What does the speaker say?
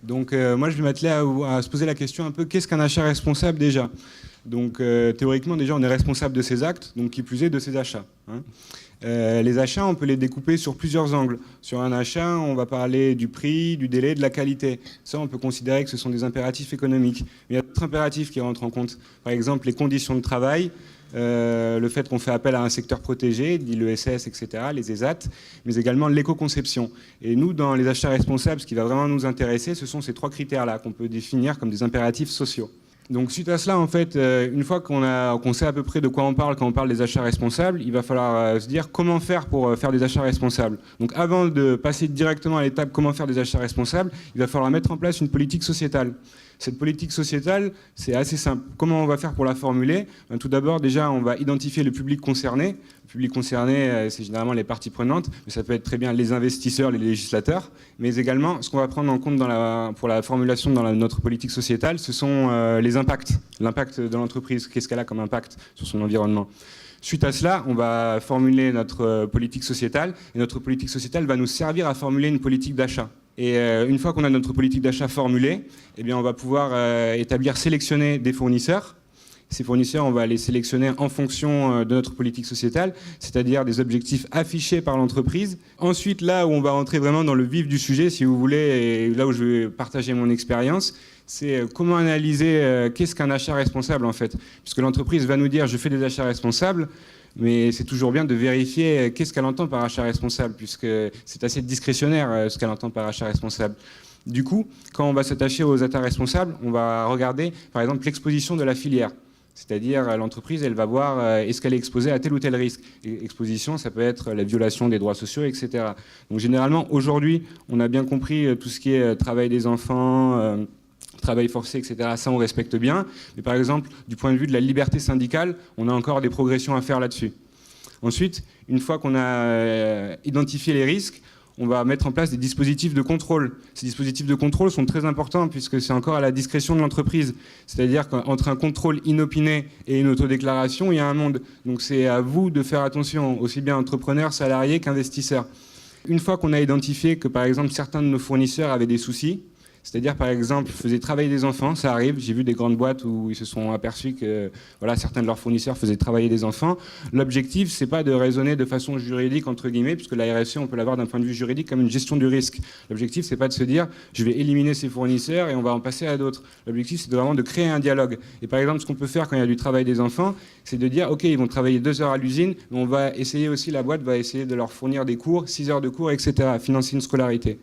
Donc moi je vais m'atteler à se poser la question un peu, qu'est-ce qu'un achat responsable déjà? Donc théoriquement déjà on est responsable de ses actes, donc qui plus est de ses achats, hein. Les achats, on peut les découper sur plusieurs angles. Sur un achat, on va parler du prix, du délai, de la qualité. Ça, on peut considérer que ce sont des impératifs économiques. Mais il y a d'autres impératifs qui rentrent en compte. Par exemple, les conditions de travail, le fait qu'on fait appel à un secteur protégé, dit l'ESS, etc., les ESAT, mais également l'éco-conception. Et nous, dans les achats responsables, ce qui va vraiment nous intéresser, ce sont ces trois critères-là qu'on peut définir comme des impératifs sociaux. Donc suite à cela, en fait, une fois qu'on sait à peu près de quoi on parle quand on parle des achats responsables, il va falloir se dire comment faire pour faire des achats responsables. Donc avant de passer directement à l'étape comment faire des achats responsables, il va falloir mettre en place une politique sociétale. Cette politique sociétale, c'est assez simple. Comment on va faire pour la formuler? Tout d'abord, déjà, on va identifier le public concerné. Le public concerné, c'est généralement les parties prenantes, mais ça peut être très bien les investisseurs, les législateurs, mais également, ce qu'on va prendre en compte pour la formulation dans notre politique sociétale, ce sont les impacts. L'impact de l'entreprise, qu'est-ce qu'elle a comme impact sur son environnement. Suite à cela, on va formuler notre politique sociétale, et notre politique sociétale va nous servir à formuler une politique d'achat. Et une fois qu'on a notre politique d'achat formulée, eh bien on va pouvoir sélectionner des fournisseurs. Ces fournisseurs, on va les sélectionner en fonction de notre politique sociétale, c'est-à-dire des objectifs affichés par l'entreprise. Ensuite, là où on va rentrer vraiment dans le vif du sujet, si vous voulez, et là où je vais partager mon expérience, c'est comment analyser qu'est-ce qu'un achat responsable en fait. Puisque l'entreprise va nous dire « je fais des achats responsables », mais c'est toujours bien de vérifier qu'est-ce qu'elle entend par achat responsable, puisque c'est assez discrétionnaire ce qu'elle entend par achat responsable. Du coup, quand on va s'attacher aux achats responsables, on va regarder par exemple l'exposition de la filière. C'est-à-dire l'entreprise, elle va voir est-ce qu'elle est exposée à tel ou tel risque. Et exposition, ça peut être la violation des droits sociaux, etc. Donc généralement, aujourd'hui, on a bien compris tout ce qui est travail des enfants, travail forcé, etc., ça on respecte bien. Mais par exemple, du point de vue de la liberté syndicale, on a encore des progressions à faire là-dessus. Ensuite, une fois qu'on a identifié les risques, on va mettre en place des dispositifs de contrôle. Ces dispositifs de contrôle sont très importants puisque c'est encore à la discrétion de l'entreprise. C'est-à-dire qu'entre un contrôle inopiné et une autodéclaration, il y a un monde. Donc c'est à vous de faire attention, aussi bien entrepreneurs, salariés qu'investisseurs. Une fois qu'on a identifié que par exemple certains de nos fournisseurs avaient des soucis, c'est-à-dire, par exemple, faisaient travailler des enfants, ça arrive, j'ai vu des grandes boîtes où ils se sont aperçus que voilà, certains de leurs fournisseurs faisaient travailler des enfants. L'objectif, c'est pas de raisonner de façon juridique, entre guillemets, puisque la RSE, on peut l'avoir d'un point de vue juridique comme une gestion du risque. L'objectif, c'est pas de se dire, je vais éliminer ces fournisseurs et on va en passer à d'autres. L'objectif, c'est vraiment de créer un dialogue. Et par exemple, ce qu'on peut faire quand il y a du travail des enfants, c'est de dire, OK, ils vont travailler 2 heures à l'usine, mais on va essayer aussi, la boîte va essayer de leur fournir des cours, 6 heures de cours, etc., financer une scolarité.